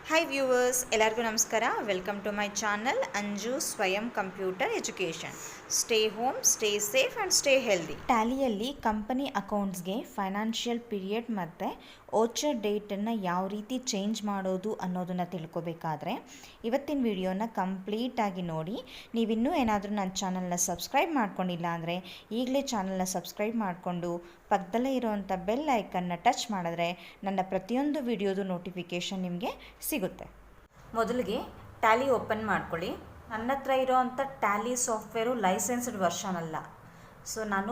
Hi viewers, ಎಲ್ಲರಿಗೂ ನಮಸ್ಕಾರ. Welcome to my channel Anju Swayam computer education. Stay home, stay safe and stay healthy. ಟ್ಯಾಲಿಯಲ್ಲಿ company ಅಕೌಂಟ್ಸ್ಗೆ financial period ಮತ್ತು voucher ಡೇಟನ್ನು ಯಾವ ರೀತಿ ಚೇಂಜ್ ಮಾಡೋದು ಅನ್ನೋದನ್ನು ತಿಳ್ಕೊಬೇಕಾದ್ರೆ ಇವತ್ತಿನ ವಿಡಿಯೋನ ಕಂಪ್ಲೀಟಾಗಿ ನೋಡಿ. ನೀವಿನ್ನೂ ಏನಾದರೂ ನನ್ನ ಚಾನಲ್ನ ಸಬ್ಸ್ಕ್ರೈಬ್ ಮಾಡ್ಕೊಂಡಿಲ್ಲ ಅಂದರೆ ಈಗಲೇ ಚಾನಲ್ನ ಸಬ್ಸ್ಕ್ರೈಬ್ ಮಾಡಿಕೊಂಡು ಪಕ್ಕದಲ್ಲೇ ಇರೋವಂಥ ಬೆಲ್ ಐಕನ್ನ ಟಚ್ ಮಾಡಿದ್ರೆ ನನ್ನ ಪ್ರತಿಯೊಂದು ವಿಡಿಯೋದು ನೋಟಿಫಿಕೇಷನ್ ನಿಮಗೆ ಸಿಗುತ್ತೆ. ಮೊದಲಿಗೆ ಟ್ಯಾಲಿ ಓಪನ್ ಮಾಡ್ಕೊಳ್ಳಿ. ನನ್ನ ಹತ್ರ ಇರೋವಂಥ ಟ್ಯಾಲಿ ಸಾಫ್ಟ್ವೇರು ಲೈಸೆನ್ಸ್ಡ್ ವರ್ಷನ್ ಅಲ್ಲ. ಸೊ ನಾನು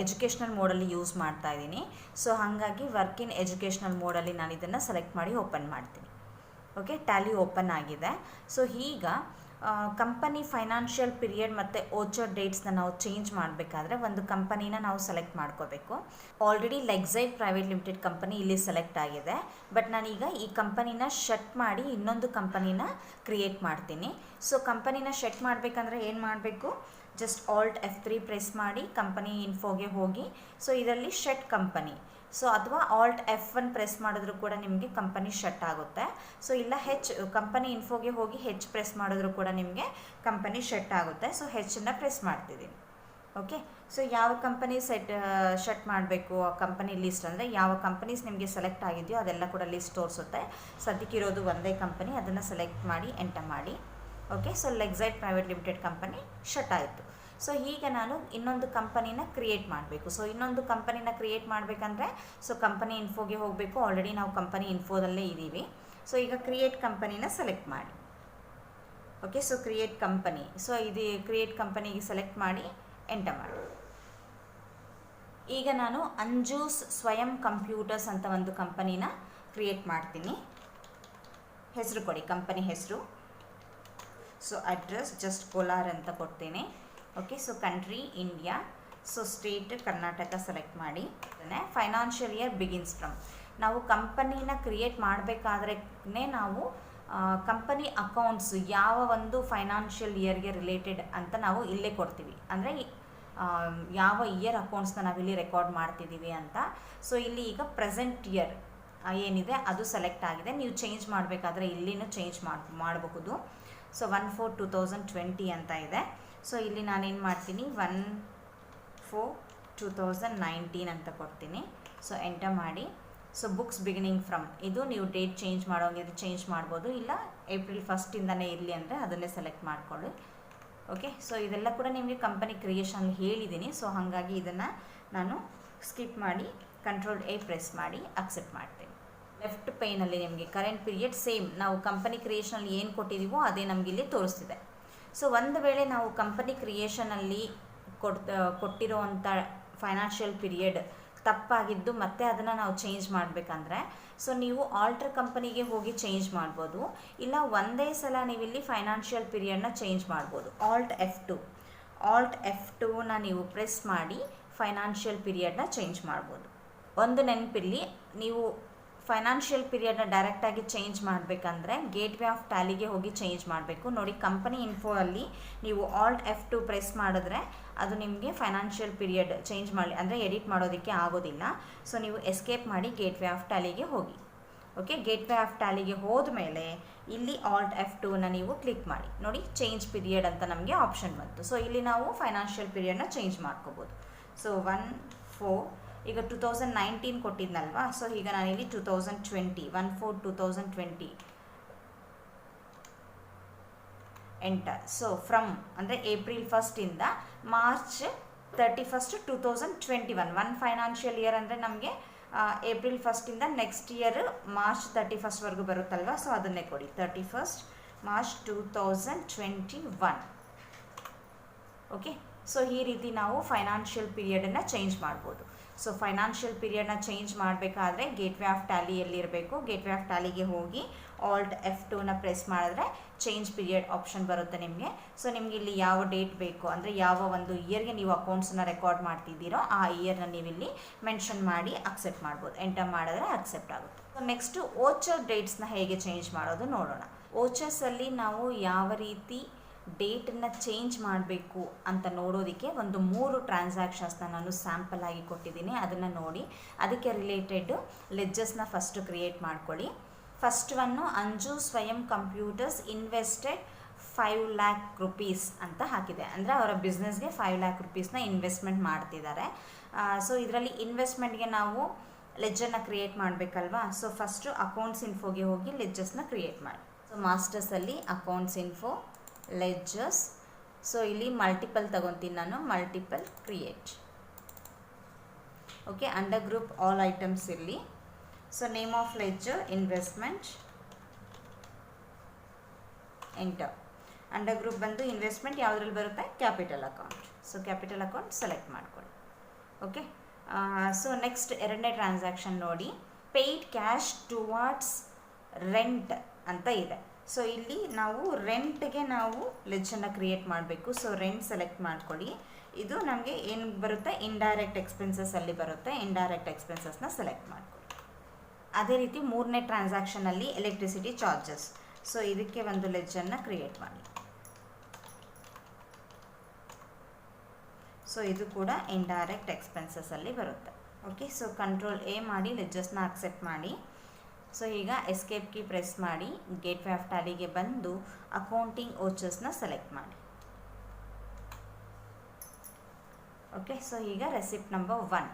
ಎಜುಕೇಷ್ನಲ್ ಮೋಡಲ್ಲಿ ಯೂಸ್ ಮಾಡ್ತಾ ಇದ್ದೀನಿ. ಸೊ ಹಾಗಾಗಿ ವರ್ಕ್ ಇನ್ ಎಜುಕೇಷ್ನಲ್ ಮೋಡಲ್ಲಿ ನಾನು ಇದನ್ನು ಸೆಲೆಕ್ಟ್ ಮಾಡಿ ಓಪನ್ ಮಾಡ್ತೀನಿ. ಓಕೆ, ಟ್ಯಾಲಿ ಓಪನ್ ಆಗಿದೆ. ಸೊ ಈಗ ಕಂಪನಿ ಫೈನಾನ್ಷಿಯಲ್ ಪೀರಿಯಡ್ ಮತ್ತು ಓಚರ್ ಡೇಟ್ಸ್ನ ನಾವು ಚೇಂಜ್ ಮಾಡಬೇಕಾದ್ರೆ ಒಂದು ಕಂಪನಿನ ನಾವು ಸೆಲೆಕ್ಟ್ ಮಾಡ್ಕೋಬೇಕು. ಆಲ್ರೆಡಿ ಲೆಕ್ಸೈಡ್ ಪ್ರೈವೇಟ್ ಲಿಮಿಟೆಡ್ ಕಂಪನಿ ಇಲ್ಲಿ ಸೆಲೆಕ್ಟ್ ಆಗಿದೆ. ಬಟ್ ನಾನೀಗ ಈ ಕಂಪನಿನ ಶಟ್ ಮಾಡಿ ಇನ್ನೊಂದು ಕಂಪನಿನ ಕ್ರಿಯೇಟ್ ಮಾಡ್ತೀನಿ. ಸೊ ಕಂಪನಿನ ಶಟ್ ಮಾಡಬೇಕಂದ್ರೆ ಏನು ಮಾಡಬೇಕು? ಜಸ್ಟ್ Alt F3 ಪ್ರೆಸ್ ಮಾಡಿ ಕಂಪನಿ ಇನ್ಫೋಗೆ ಹೋಗಿ. ಸೊ ಇದರಲ್ಲಿ ಶಟ್ ಕಂಪನಿ. ಸೊ ಅಥವಾ Alt F1 ಪ್ರೆಸ್ ಮಾಡಿದ್ರು ಕೂಡ ನಿಮಗೆ ಕಂಪನಿ ಶಟ್ ಆಗುತ್ತೆ. ಸೊ ಇಲ್ಲ ಕಂಪನಿ ಇನ್ಫೋಗೆ ಹೋಗಿ ಪ್ರೆಸ್ ಮಾಡಿದ್ರು ಕೂಡ ನಿಮಗೆ ಕಂಪನಿ ಶಟ್ ಆಗುತ್ತೆ. ಸೊ ಹೆಚ್ಚನ್ನು ಪ್ರೆಸ್ ಮಾಡ್ತಿದ್ದೀನಿ. ಓಕೆ, ಸೊ ಯಾವ ಕಂಪನಿ ಶಟ್ ಮಾಡಬೇಕು ಆ ಕಂಪನಿ ಲಿಸ್ಟ್ ಅಂದರೆ ಯಾವ ಕಂಪನೀಸ್ ನಿಮಗೆ ಸೆಲೆಕ್ಟ್ ಆಗಿದೆಯೋ ಅದೆಲ್ಲ ಕೂಡ ಲಿಸ್ಟ್ ತೋರಿಸುತ್ತೆ. ಸದ್ಯಕ್ಕಿರೋದು ಒಂದೇ ಕಂಪನಿ, ಅದನ್ನು ಸೆಲೆಕ್ಟ್ ಮಾಡಿ ಎಂಟರ್ ಮಾಡಿ. ಓಕೆ, ಸೊ ಲೆಕ್ಸೈಡ್ ಪ್ರೈವೇಟ್ ಲಿಮಿಟೆಡ್ ಕಂಪನಿ ಶಟ್ ಆಯಿತು. ಸೊ ಈಗ ನಾನು ಇನ್ನೊಂದು ಕಂಪನಿನ ಕ್ರಿಯೇಟ್ ಮಾಡಬೇಕು. ಸೊ ಇನ್ನೊಂದು ಕಂಪನಿನ ಕ್ರಿಯೇಟ್ ಮಾಡಬೇಕಂದ್ರೆ ಸೊ ಕಂಪನಿ ಇನ್ಫೋಗೆ ಹೋಗಬೇಕು. ಆಲ್ರೆಡಿ ನಾವು ಕಂಪನಿ ಇನ್ಫೋದಲ್ಲೇ ಇದ್ದೀವಿ. ಸೊ ಈಗ ಕ್ರಿಯೇಟ್ ಕಂಪನಿನ ಸೆಲೆಕ್ಟ್ ಮಾಡಿ. Okay, so create company. So ಇದು ಕ್ರಿಯೇಟ್ ಕಂಪನಿಗೆ ಸೆಲೆಕ್ಟ್ ಮಾಡಿ ಎಂಟರ್ ಮಾಡಿ. ಈಗ ನಾನು ಅಂಜೂಸ್ ಸ್ವಯಂ ಕಂಪ್ಯೂಟರ್ಸ್ ಅಂತ ಒಂದು ಕಂಪನಿನ ಕ್ರಿಯೇಟ್ ಮಾಡ್ತೀನಿ. ಹೆಸರು ಕೊಡಿ, ಕಂಪನಿ ಹೆಸರು. ಸೊ ಅಡ್ರೆಸ್ ಜಸ್ಟ್ ಕೋಲಾರ್ ಅಂತ ಕೊಡ್ತೀನಿ. Okay, so country India. So state Karnataka select ಮಾಡಿ. Financial year begins from. ನಾವು ಕಂಪನಿನ ಕ್ರಿಯೇಟ್ ಮಾಡಬೇಕಾದ್ರೆ ನಾವು ಕಂಪನಿ ಅಕೌಂಟ್ಸ್ ಯಾವ ಒಂದು ಫೈನಾನ್ಷಿಯಲ್ ಇಯರ್ಗೆ ರಿಲೇಟೆಡ್ ಅಂತ ನಾವು ಇಲ್ಲೇ ಕೊಡ್ತೀವಿ. ಅಂದರೆ ಯಾವ ಇಯರ್ ಅಕೌಂಟ್ಸ್ನ ನಾವಿಲ್ಲಿ ರೆಕಾರ್ಡ್ ಮಾಡ್ತಿದ್ದೀವಿ ಅಂತ. ಸೊ ಇಲ್ಲಿ ಈಗ ಪ್ರೆಸೆಂಟ್ ಇಯರ್ ಏನಿದೆ ಅದು ಸೆಲೆಕ್ಟ್ ಆಗಿದೆ. ನೀವು ಚೇಂಜ್ ಮಾಡಬೇಕಾದ್ರೆ ಇಲ್ಲಿನೂ ಚೇಂಜ್ ಮಾಡಬಹುದು. ಸೊ 1/4/2020 ಅಂತ ಇದೆ. ಸೊ ಇಲ್ಲಿ ನಾನೇನು ಮಾಡ್ತೀನಿ 1/4/2019 ಅಂತ ಕೊಡ್ತೀನಿ. ಸೊ ಎಂಟರ್ ಮಾಡಿ. ಸೊ ಬುಕ್ಸ್ ಬಿಗಿನಿಂಗ್ ಫ್ರಮ್, ಇದು ನೀವು ಡೇಟ್ ಚೇಂಜ್ ಮಾಡೋಂಗಿದ್ರೆ ಚೇಂಜ್ ಮಾಡ್ಬೋದು. ಇಲ್ಲ April 1 ಇರಲಿ ಅಂದರೆ ಅದನ್ನೇ ಸೆಲೆಕ್ಟ್ ಮಾಡ್ಕೊಳ್ಳಿ. ಓಕೆ, ಸೊ ಇದೆಲ್ಲ ಕೂಡ ನಿಮಗೆ ಕಂಪನಿ ಕ್ರಿಯೇಷನ್ ಹೇಳಿದ್ದೀನಿ. ಸೊ ಹಾಗಾಗಿ ಇದನ್ನು ನಾನು ಸ್ಕಿಪ್ ಮಾಡಿ Ctrl A ಪ್ರೆಸ್ ಮಾಡಿ ಅಕ್ಸೆಪ್ಟ್ ಮಾಡ್ತೀನಿ. ಲೆಫ್ಟ್ ಪೇನಲ್ಲಿ ನಿಮಗೆ ಕರೆಂಟ್ ಪೀರಿಯಡ್ ಸೇಮ್ ನಾವು ಕಂಪನಿ ಕ್ರಿಯೇಷನಲ್ಲಿ ಏನು ಕೊಟ್ಟಿದ್ದೀವೋ ಅದೇ ನಮಗಿಲ್ಲಿ ತೋರಿಸ್ತಿದೆ. ಸೊ ಒಂದು ವೇಳೆ ನಾವು ಕಂಪನಿ ಕ್ರಿಯೇಷನಲ್ಲಿ ಕೊಟ್ಟಿರೋವಂಥ ಫೈನಾನ್ಷಿಯಲ್ ಪೀರಿಯಡ್ ತಪ್ಪಾಗಿದ್ದು ಮತ್ತೆ ಅದನ್ನು ನಾವು ಚೇಂಜ್ ಮಾಡಬೇಕಂದ್ರೆ ಸೊ ನೀವು ಆಲ್ಟರ್ ಕಂಪನಿಗೆ ಹೋಗಿ ಚೇಂಜ್ ಮಾಡ್ಬೋದು. ಇಲ್ಲ ಒಂದೇ ಸಲ ನೀವಿಲ್ಲಿ ಫೈನಾನ್ಷಿಯಲ್ ಪೀರಿಯಡ್ನ ಚೇಂಜ್ ಮಾಡ್ಬೋದು. Alt F2ನ ನೀವು ಪ್ರೆಸ್ ಮಾಡಿ ಫೈನಾನ್ಷಿಯಲ್ ಪೀರಿಯಡ್ನ ಚೇಂಜ್ ಮಾಡ್ಬೋದು. ಒಂದು ನೆನಪಿರಲಿ, ನೀವು ಫೈನಾನ್ಷಿಯಲ್ ಪೀರಿಯಡ್ನ ಡೈರೆಕ್ಟಾಗಿ ಚೇಂಜ್ ಮಾಡಬೇಕಂದ್ರೆ ಗೇಟ್ವೇ ಆಫ್ ಟ್ಯಾಲಿಗೆ ಹೋಗಿ ಚೇಂಜ್ ಮಾಡಬೇಕು. ನೋಡಿ, ಕಂಪನಿ ಇನ್ಫೋ ಅಲ್ಲಿ ನೀವು Alt F2 ಪ್ರೆಸ್ ಮಾಡಿದ್ರೆ ಅದು ನಿಮಗೆ ಫೈನಾನ್ಷಿಯಲ್ ಪೀರಿಯಡ್ ಚೇಂಜ್ ಮಾಡಿ ಅಂದರೆ ಎಡಿಟ್ ಮಾಡೋದಕ್ಕೆ ಆಗೋದಿಲ್ಲ. ಸೊ ನೀವು ಎಸ್ಕೇಪ್ ಮಾಡಿ ಗೇಟ್ವೇ ಆಫ್ ಟ್ಯಾಲಿಗೆ ಹೋಗಿ. ಓಕೆ, ಗೇಟ್ವೇ ಆಫ್ ಟ್ಯಾಲಿಗೆ ಹೋದ ಮೇಲೆ ಇಲ್ಲಿ Alt F2ನ ನೀವು ಕ್ಲಿಕ್ ಮಾಡಿ. ನೋಡಿ, ಚೇಂಜ್ ಪೀರಿಯಡ್ ಅಂತ ನಮಗೆ ಆಪ್ಷನ್ ಬಂತು. ಸೊ ಇಲ್ಲಿ ನಾವು ಫೈನಾನ್ಷಿಯಲ್ ಪೀರಿಯಡ್ನ ಚೇಂಜ್ ಮಾಡ್ಕೋಬೋದು. ಸೊ 1/4 ಈಗ 2019 ಕೊಟ್ಟಿದ್ನಲ್ವಾ. ಸೊ ಈಗ ನಾನಿಲ್ಲಿ 2020 1/4/2020 ಎಂಟರ್. ಸೊ ಫ್ರಮ್ ಅಂದರೆ April 1 March 31, 2021. One financial year ಅಂದರೆ ನಮಗೆ April 1 ನೆಕ್ಸ್ಟ್ ಇಯರ್ March 31 ಬರುತ್ತಲ್ವ. ಸೊ ಅದನ್ನೇ ಕೊಡಿ, 31 March 2021. ಓಕೆ, ಸೊ ಈ ರೀತಿ ನಾವು ಫೈನಾನ್ಷಿಯಲ್ ಪೀರಿಯಡನ್ನು ಚೇಂಜ್ ಮಾಡ್ಬೋದು. ಸೊ ಫೈನಾನ್ಷಿಯಲ್ ಪೀರಿಯಡ್ನ ಚೇಂಜ್ ಮಾಡಬೇಕಾದ್ರೆ ಗೇಟ್ವೇ ಆಫ್ ಟ್ಯಾಲಿ ಎಲ್ಲಿರಬೇಕು, ಗೇಟ್ವೇ ಆಫ್ ಟ್ಯಾಲಿಗೆ ಹೋಗಿ Alt F2ನ ಪ್ರೆಸ್ ಮಾಡಿದ್ರೆ ಚೇಂಜ್ ಪೀರಿಯಡ್ ಆಪ್ಷನ್ ಬರುತ್ತೆ ನಿಮಗೆ. ಸೊ ನಿಮಗೆ ಇಲ್ಲಿ ಯಾವ ಡೇಟ್ ಬೇಕು ಅಂದರೆ ಯಾವ ಒಂದು ಇಯರ್ಗೆ ನೀವು ಅಕೌಂಟ್ಸನ್ನ ರೆಕಾರ್ಡ್ ಮಾಡ್ತಿದ್ದೀರೋ ಆ ಇಯರ್ನ ನೀವಿಲ್ಲಿ ಮೆನ್ಷನ್ ಮಾಡಿ ಅಕ್ಸೆಪ್ಟ್ ಮಾಡ್ಬೋದು. ಎಂಟರ್ ಮಾಡಿದ್ರೆ ಅಕ್ಸೆಪ್ಟ್ ಆಗುತ್ತೆ. ಸೊ ನೆಕ್ಸ್ಟು ಓಚರ್ ಡೇಟ್ಸ್ನ ಹೇಗೆ ಚೇಂಜ್ ಮಾಡೋದು ನೋಡೋಣ. ಓಚರ್ಸಲ್ಲಿ ನಾವು ಯಾವ ರೀತಿ ಡೇಟನ್ನು ಚೇಂಜ್ ಮಾಡಬೇಕು ಅಂತ ನೋಡೋದಕ್ಕೆ ಒಂದು 3 ಟ್ರಾನ್ಸಾಕ್ಷನ್ಸ್ನ ನಾನು ಸ್ಯಾಂಪಲ್ ಆಗಿ ಕೊಟ್ಟಿದ್ದೀನಿ. ಅದನ್ನು ನೋಡಿ ಅದಕ್ಕೆ ರಿಲೇಟೆಡ್ ಲೆಡ್ಜರ್ಸ್ನ ಫಸ್ಟ್ ಕ್ರಿಯೇಟ್ ಮಾಡ್ಕೊಳ್ಳಿ. ಫಸ್ಟ್ ಒನ್ನು ಅಂಜು ಸ್ವಯಂ ಕಂಪ್ಯೂಟರ್ಸ್ ಇನ್ವೆಸ್ಟೆಡ್ 5 lakh rupees ಅಂತ ಹಾಕಿದೆ. ಅಂದರೆ ಅವರ ಬಿಸ್ನೆಸ್ಗೆ 5 lakh rupeesನ ಇನ್ವೆಸ್ಟ್ಮೆಂಟ್ ಮಾಡ್ತಿದ್ದಾರೆ. ಸೊ ಇದರಲ್ಲಿ ಇನ್ವೆಸ್ಟ್ಮೆಂಟ್ಗೆ ನಾವು ಲೆಡ್ಜರ್ನ ಕ್ರಿಯೇಟ್ ಮಾಡಬೇಕಲ್ವಾ. ಸೊ ಫಸ್ಟು ಅಕೌಂಟ್ಸ್ ಇನ್ಫೋಗೆ ಹೋಗಿ ಲೆಡ್ಜರ್ಸ್ನ ಕ್ರಿಯೇಟ್ ಮಾಡಿ. ಸೊ ಮಾಸ್ಟರ್ಸಲ್ಲಿ ಅಕೌಂಟ್ಸ್ ಇನ್ಫೋ ಲೆಡ್ಜರ್ಸ್. ಸೊ ಇಲ್ಲಿ ಮಲ್ಟಿಪಲ್ ತಗೊತೀನಿ ನಾನು, multiple create. Okay, under group all items ಇರಲಿ. So name of ledger investment, enter. Under group ಬಂದು ಇನ್ವೆಸ್ಟ್ಮೆಂಟ್ ಯಾವುದ್ರಲ್ಲಿ ಬರುತ್ತೆ, capital account. So capital account select ಮಾಡ್ಕೊಳ್ಳಿ. ಓಕೆ, ಸೊ ನೆಕ್ಸ್ಟ್ ಎರಡನೇ ಟ್ರಾನ್ಸಾಕ್ಷನ್ ನೋಡಿ, ಪೇಯ್ಡ್ ಕ್ಯಾಶ್ ಟುವಾರ್ಡ್ಸ್ ರೆಂಟ್ ಅಂತ ಇದೆ. ಸೊ ಇಲ್ಲಿ ನಾವು ರೆಂಟ್ಗೆ ನಾವು ಲೆಡ್ಜರ್ನ ಕ್ರಿಯೇಟ್ ಮಾಡಬೇಕು. ಸೊ ರೆಂಟ್ ಸೆಲೆಕ್ಟ್ ಮಾಡ್ಕೊಳ್ಳಿ. ಇದು ನಮಗೆ ಏನು ಬರುತ್ತೆ, ಇಂಡೈರೆಕ್ಟ್ ಎಕ್ಸ್ಪೆನ್ಸಸ್ ಅಲ್ಲಿ ಬರುತ್ತೆ. ಇಂಡೈರೆಕ್ಟ್ ಎಕ್ಸ್ಪೆನ್ಸಸ್ನ ಸೆಲೆಕ್ಟ್ ಮಾಡ್ಕೊಳ್ಳಿ. ಅದೇ ರೀತಿ ಮೂರನೇ ಟ್ರಾನ್ಸಾಕ್ಷನಲ್ಲಿ ಎಲೆಕ್ಟ್ರಿಸಿಟಿ ಚಾರ್ಜಸ್. ಸೊ ಇದಕ್ಕೆ ಒಂದು ಲೆಡ್ಜರ್ನ ಕ್ರಿಯೇಟ್ ಮಾಡಿ. ಸೊ ಇದು ಕೂಡ ಇಂಡೈರೆಕ್ಟ್ ಎಕ್ಸ್ಪೆನ್ಸಸ್ ಅಲ್ಲಿ ಬರುತ್ತೆ. ಓಕೆ, ಸೊ ಕಂಟ್ರೋಲ್ ಎ ಮಾಡಿ ಲೆಡ್ಜರ್ಸ್ನ ಅಕ್ಸೆಪ್ಟ್ ಮಾಡಿ. ಸೊ ಈಗ ಎಸ್ಕೇಪ್ ಕೀ ಪ್ರೆಸ್ ಮಾಡಿ ಗೇಟ್ವೇ ಆಫ್ ಟ್ಯಾಲಿಗೆ ಬಂದು ಅಕೌಂಟಿಂಗ್ ಓಚರ್ಸ್ನ ಸೆಲೆಕ್ಟ್ ಮಾಡಿ. ಓಕೆ, ಸೊ ಈಗ receipt number 1.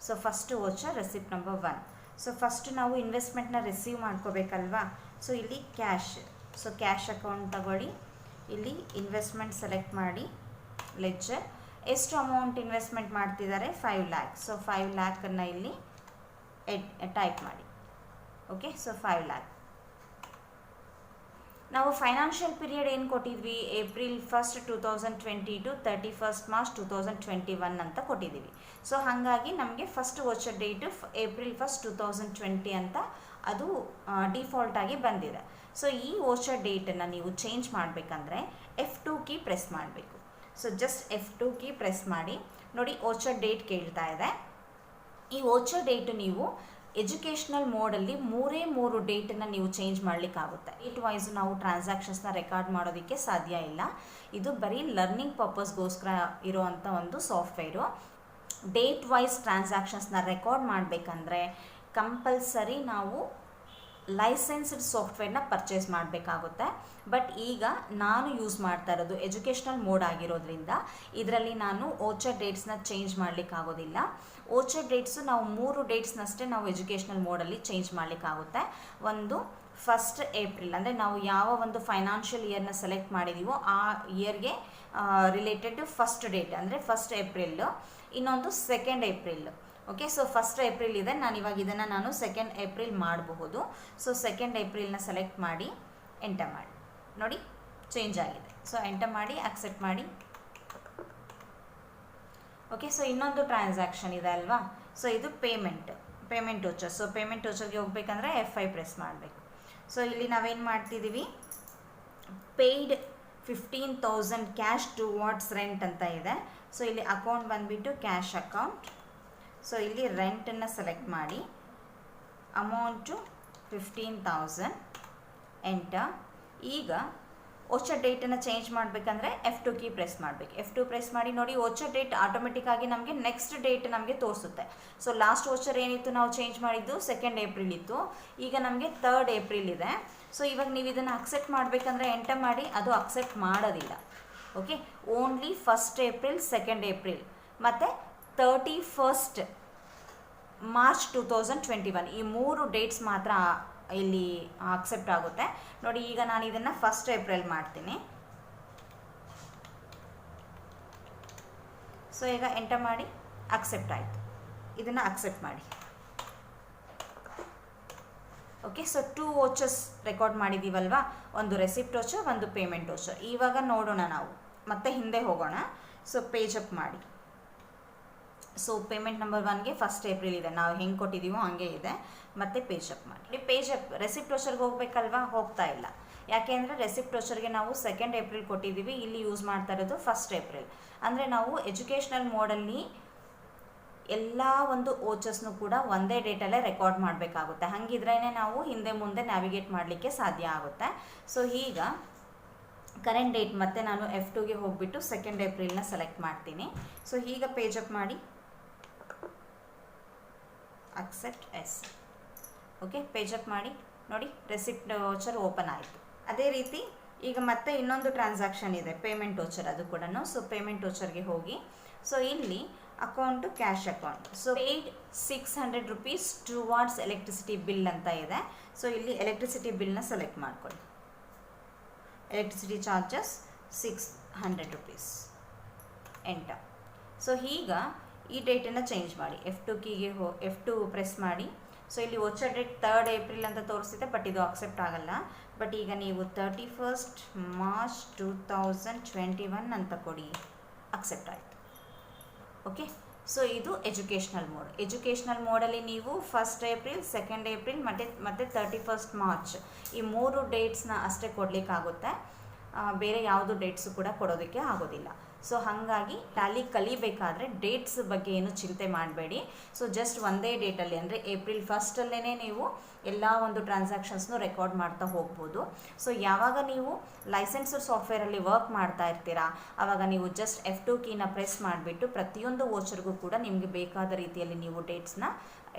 So first voucher receipt number 1. So first ನಾವು ಇನ್ವೆಸ್ಟ್ಮೆಂಟ್ನ ರಿಸೀವ್ ಮಾಡ್ಕೋಬೇಕಲ್ವಾ. ಸೊ ಇಲ್ಲಿ ಕ್ಯಾಶ್. ಸೊ ಕ್ಯಾಶ್ ಅಕೌಂಟ್ ತಗೊಳ್ಳಿ. ಇಲ್ಲಿ ಇನ್ವೆಸ್ಟ್ಮೆಂಟ್ ಸೆಲೆಕ್ಟ್ ಮಾಡಿ, ಲೆಡ್ಜರ್. ಎಷ್ಟು ಅಮೌಂಟ್ ಇನ್ವೆಸ್ಟ್ಮೆಂಟ್ ಮಾಡ್ತಿದ್ದಾರೆ, 5 lakh. ಸೊ 5 lakhನ್ನು ಇಲ್ಲಿ ಟೈಪ್ ಮಾಡಿ. Okay, so 5 lakh. ನಾವು ಫೈನಾನ್ಷಿಯಲ್ ಪೀರಿಯಡ್ ಏನು ಕೊಟ್ಟಿದ್ವಿ, April 1st 2020 to 31st March 2021 ಅಂತ ಕೊಟ್ಟಿದ್ದೀವಿ. ಸೊ ಹಾಗಾಗಿ ನಮಗೆ first voucher date April 1st 2020 ಅಂತ ಅದು ಡಿಫಾಲ್ಟ್ ಆಗಿ ಬಂದಿದೆ. ಸೊ ಈ ವೋಚರ್ ಡೇಟನ್ನು ನೀವು ಚೇಂಜ್ ಮಾಡಬೇಕಂದ್ರೆ F2 ಕೀ ಪ್ರೆಸ್ ಮಾಡಬೇಕು. So just F2 key press ಮಾಡಿ. ನೋಡಿ, ವೋಚರ್ ಡೇಟ್ ಕೇಳ್ತಾ ಇದೆ. ಈ ವೋಚರ್ ಡೇಟು ನೀವು ಎಜುಕೇಷ್ನಲ್ ಮೋಡಲ್ಲಿ 3 ಡೇಟನ್ನು ನೀವು ಚೇಂಜ್ ಮಾಡಲಿಕ್ಕಾಗುತ್ತೆ. ಡೇಟ್ ವೈಸು ನಾವು ಟ್ರಾನ್ಸಾಕ್ಷನ್ಸ್ನ ರೆಕಾರ್ಡ್ ಮಾಡೋದಕ್ಕೆ ಸಾಧ್ಯ ಇಲ್ಲ. ಇದು ಬರೀ ಲರ್ನಿಂಗ್ ಪರ್ಪಸ್ಗೋಸ್ಕರ ಇರೋವಂಥ ಒಂದು ಸಾಫ್ಟ್ವೇರು. ಡೇಟ್ ವೈಸ್ ಟ್ರಾನ್ಸಾಕ್ಷನ್ಸ್ನ ರೆಕಾರ್ಡ್ ಮಾಡಬೇಕಂದ್ರೆ ಕಂಪಲ್ಸರಿ ನಾವು ಲೈಸೆನ್ಸ್ಡ್ ಸಾಫ್ಟ್ವೇರ್ನ ಪರ್ಚೇಸ್ ಮಾಡಬೇಕಾಗುತ್ತೆ. ಬಟ್ ಈಗ ನಾನು ಯೂಸ್ ಮಾಡ್ತಾ ಇರೋದು ಎಜುಕೇಷ್ನಲ್ ಮೋಡ್ ಆಗಿರೋದ್ರಿಂದ ಇದರಲ್ಲಿ ನಾನು ವೋಚರ್ ಡೇಟ್ಸ್ನ ಚೇಂಜ್ ಮಾಡಲಿಕ್ಕಾಗೋದಿಲ್ಲ. ವೋಚರ್ ಡೇಟ್ಸು ನಾವು 3 ಡೇಟ್ಸ್ನಷ್ಟೇ ನಾವು ಎಜುಕೇಷ್ನಲ್ ಮೋಡಲ್ಲಿ ಚೇಂಜ್ ಮಾಡಲಿಕ್ಕಾಗುತ್ತೆ. ಒಂದು 1st April, ಅಂದರೆ ನಾವು ಯಾವ ಒಂದು ಫೈನಾನ್ಷಿಯಲ್ ಇಯರ್ನ ಸೆಲೆಕ್ಟ್ ಮಾಡಿದ್ದೀವೋ ಆ ಇಯರ್ಗೆ ರಿಲೇಟೆಡ್ ಫಸ್ಟ್ ಡೇಟ್ ಅಂದರೆ 1st April. ಇನ್ನೊಂದು 2nd April. Okay, so 1st April ಇದೆ. ನಾನು ಇವಾಗ ಇದನ್ನು ನಾನು 2nd April ಮಾಡಬಹುದು. ಸೊ 2nd Aprilನ ಸೆಲೆಕ್ಟ್ ಮಾಡಿ ಎಂಟರ್ ಮಾಡಿ. ನೋಡಿ, ಚೇಂಜ್ ಆಗಿದೆ. ಸೊ ಎಂಟರ್ ಮಾಡಿ ಅಕ್ಸೆಪ್ಟ್ ಮಾಡಿ. ಓಕೆ, ಸೊ ಇನ್ನೊಂದು ಟ್ರಾನ್ಸಾಕ್ಷನ್ ಇದೆ ಅಲ್ವಾ. ಸೊ ಇದು ಪೇಮೆಂಟ್ ವೋಚರ್. ಸೊ ಪೇಮೆಂಟ್ ವೋಚರ್ಗೆ ಹೋಗ್ಬೇಕಂದ್ರೆ F5 ಪ್ರೆಸ್ ಮಾಡಬೇಕು. ಸೊ ಇಲ್ಲಿ ನಾವೇನು ಮಾಡ್ತಿದ್ದೀವಿ, ಪೇಯ್ಡ್ 15,000 ಕ್ಯಾಶ್ ಟುವಾರ್ಡ್ಸ್ ರೆಂಟ್ ಅಂತ ಇದೆ. ಸೊ ಇಲ್ಲಿ ಅಕೌಂಟ್ ಬಂದುಬಿಟ್ಟು ಕ್ಯಾಶ್ ಅಕೌಂಟ್. ಸೊ ಇಲ್ಲಿ ರೆಂಟನ್ನು ಸೆಲೆಕ್ಟ್ ಮಾಡಿ, ಅಮೌಂಟು 15,000 ಎಂಟರ್. ಈಗ ವೋಚರ್ ಡೇಟನ್ನು ಚೇಂಜ್ ಮಾಡಬೇಕಂದ್ರೆ F2 ಕೀ ಪ್ರೆಸ್ ಮಾಡಬೇಕು. F2 ಪ್ರೆಸ್ ಮಾಡಿ. ನೋಡಿ, ವೋಚರ್ ಡೇಟ್ ಆಟೋಮೆಟಿಕ್ಕಾಗಿ ನಮಗೆ ನೆಕ್ಸ್ಟ್ ಡೇಟ್ ನಮಗೆ ತೋರಿಸುತ್ತೆ. ಸೊ ಲಾಸ್ಟ್ ವೋಚರ್ ಏನಿತ್ತು ನಾವು ಚೇಂಜ್ ಮಾಡಿದ್ದು 2nd April ಇತ್ತು. ಈಗ ನಮಗೆ 3rd April ಇದೆ. ಸೊ ಇವಾಗ ನೀವು ಇದನ್ನು ಅಕ್ಸೆಪ್ಟ್ ಮಾಡಬೇಕಂದ್ರೆ ಎಂಟರ್ ಮಾಡಿ. ಅದು ಅಕ್ಸೆಪ್ಟ್ ಮಾಡೋದಿಲ್ಲ. Okay, only 1st April, 2nd April ಮತ್ತು 31st March 2021 ಈ 3 ಡೇಟ್ಸ್ ಮಾತ್ರ ಇಲ್ಲಿ ಅಕ್ಸೆಪ್ಟ್ ಆಗುತ್ತೆ. ನೋಡಿ, ಈಗ ನಾನು ಇದನ್ನು 1st April ಮಾಡ್ತೀನಿ. ಸೊ ಈಗ ಎಂಟರ್ ಮಾಡಿ ಅಕ್ಸೆಪ್ಟ್ ಆಯಿತು. ಇದನ್ನು ಅಕ್ಸೆಪ್ಟ್ ಮಾಡಿ. ಓಕೆ, ಸೊ 2 ವೋಚರ್ಸ್ ರೆಕಾರ್ಡ್ ಮಾಡಿದ್ದೀವಲ್ವಾ, ಒಂದು ರೆಸಿಪ್ಟ್ ವೋಚರ್, ಒಂದು ಪೇಮೆಂಟ್ ವೋಚರ್. ಇವಾಗ ನೋಡೋಣ, ನಾವು ಮತ್ತೆ ಹಿಂದೆ ಹೋಗೋಣ. ಸೊ ಪೇಜ್ ಅಪ್ ಮಾಡಿ. ಸೊ ಪೇಮೆಂಟ್ ನಂಬರ್ 1ಗೆ 1st April ಇದೆ, ನಾವು ಹೆಂಗೆ ಕೊಟ್ಟಿದ್ದೀವೋ ಹಾಗೆ ಇದೆ. ಮತ್ತು ಪೇಜ್ ಅಪ್ ಮಾಡಿ. ಪೇಜ್ ಅಪ್ ರೆಸಿಪ್ಟ್ ವೋಚರ್ಗೆ ಹೋಗ್ಬೇಕಲ್ವಾ, ಹೋಗ್ತಾ ಇಲ್ಲ. ಯಾಕೆ ಅಂದರೆ ರೆಸಿಪ್ಟ್ ವೋಚರ್ಗೆ ನಾವು 2nd April ಕೊಟ್ಟಿದ್ದೀವಿ. ಇಲ್ಲಿ ಯೂಸ್ ಮಾಡ್ತಾ ಇರೋದು 1st April. ಅಂದರೆ ನಾವು ಎಜುಕೇಷ್ನಲ್ ಮೋಡಲ್ಲಿ ಎಲ್ಲ ಒಂದು ವೋಚರ್ಸ್ನು ಕೂಡ ಒಂದೇ ಡೇಟಲ್ಲೇ ರೆಕಾರ್ಡ್ ಮಾಡಬೇಕಾಗುತ್ತೆ. ಹಾಗಿದ್ರೇ ನಾವು ಹಿಂದೆ ಮುಂದೆ ನ್ಯಾವಿಗೇಟ್ ಮಾಡಲಿಕ್ಕೆ ಸಾಧ್ಯ ಆಗುತ್ತೆ. ಸೊ ಈಗ ಕರೆಂಟ್ ಡೇಟ್ ಮತ್ತೆ ನಾನು F2ಗೆ ಹೋಗಿಬಿಟ್ಟು 2nd Aprilನ ಸೆಲೆಕ್ಟ್ ಮಾಡ್ತೀನಿ. ಸೊ ಈಗ ಪೇಜ್ ಅಪ್ ಮಾಡಿ, ಅಕ್ಸೆಪ್ಟ್ ಎಸ್. ಓಕೆ, ಪೇಜ್ ಅಪ್ ಮಾಡಿ. ನೋಡಿ ರೆಸಿಪ್ಟ್ ವೋಚರ್ ಓಪನ್ ಆಯಿತು. ಅದೇ ರೀತಿ ಈಗ ಮತ್ತೆ ಇನ್ನೊಂದು ಟ್ರಾನ್ಸಾಕ್ಷನ್ ಇದೆ ಪೇಮೆಂಟ್ ವೋಚರ್, ಅದು ಕೂಡ. ಸೊ ಪೇಮೆಂಟ್ ವೋಚರ್ಗೆ ಹೋಗಿ, ಸೊ ಇಲ್ಲಿ account cash account. So paid 600 rupees towards electricity bill ಅಂತ ಇದೆ. ಸೊ ಇಲ್ಲಿ ಎಲೆಕ್ಟ್ರಿಸಿಟಿ ಬಿಲ್ನ ಸೆಲೆಕ್ಟ್ ಮಾಡ್ಕೊಳ್ಳಿ. Electricity charges 600 rupees, enter. So ಈಗ ಈ ಡೇಟನ್ನು ಚೇಂಜ್ ಮಾಡಿ, F2 ಕೀಗೆ F2 ಪ್ರೆಸ್ ಮಾಡಿ. ಸೊ ಇಲ್ಲಿ ವೋಚರ್ ಡೇಟ್ 3rd April ಅಂತ ತೋರಿಸ್ತಿದೆ, ಬಟ್ ಇದು ಅಕ್ಸೆಪ್ಟ್ ಆಗಲ್ಲ. ಬಟ್ ಈಗ ನೀವು 31st March 2021 ಅಂತ ಕೊಡಿ, ಅಕ್ಸೆಪ್ಟ್ ಆಯಿತು. ಓಕೆ, ಸೊ ಇದು ಎಜುಕೇಷ್ನಲ್ ಮೋಡ್. ಎಜುಕೇಷ್ನಲ್ ಮೋಡಲ್ಲಿ ನೀವು 1st April, 2nd April ಮತ್ತು 31st March ಈ 3 ಡೇಟ್ಸ್ನ ಅಷ್ಟೇ ಕೊಡಲಿಕ್ಕಾಗುತ್ತೆ. ಬೇರೆ ಯಾವುದು ಡೇಟ್ಸು ಕೂಡ ಕೊಡೋದಕ್ಕೆ ಆಗೋದಿಲ್ಲ. ಸೊ ಹಾಗಾಗಿ ಟ್ಯಾಲಿ ಕಲಿಬೇಕಾದ್ರೆ ಡೇಟ್ಸ್ ಬಗ್ಗೆ ಏನು ಚಿಂತೆ ಮಾಡಬೇಡಿ. ಸೊ ಜಸ್ಟ್ ಒಂದೇ ಡೇಟಲ್ಲಿ, ಅಂದರೆ April 1 ನೀವು ಎಲ್ಲ ಒಂದು ಟ್ರಾನ್ಸಾಕ್ಷನ್ಸ್ನು ರೆಕಾರ್ಡ್ ಮಾಡ್ತಾ ಹೋಗ್ಬೋದು. ಸೊ ಯಾವಾಗ ನೀವು ಲೈಸೆನ್ಸ್ಡ್ ಸಾಫ್ಟ್ವೇರಲ್ಲಿ ವರ್ಕ್ ಮಾಡ್ತಾ ಇರ್ತೀರಾ, ಆವಾಗ ನೀವು ಜಸ್ಟ್ F2 ಕೀನ ಪ್ರೆಸ್ ಮಾಡಿಬಿಟ್ಟು ಪ್ರತಿಯೊಂದು ವೋಚರ್ಗೂ ಕೂಡ ನಿಮಗೆ ಬೇಕಾದ ರೀತಿಯಲ್ಲಿ ನೀವು ಡೇಟ್ಸ್ನ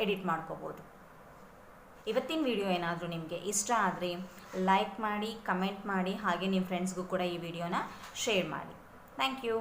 ಎಡಿಟ್ ಮಾಡ್ಕೋಬೋದು. ಇವತ್ತಿನ ವಿಡಿಯೋ ಏನಾದರೂ ನಿಮಗೆ ಇಷ್ಟ ಆದರೆ ಲೈಕ್ ಮಾಡಿ, ಕಮೆಂಟ್ ಮಾಡಿ, ಹಾಗೆ ನಿಮ್ಮ ಫ್ರೆಂಡ್ಸ್ಗೂ ಕೂಡ ಈ ವಿಡಿಯೋನ ಶೇರ್ ಮಾಡಿ. Thank you.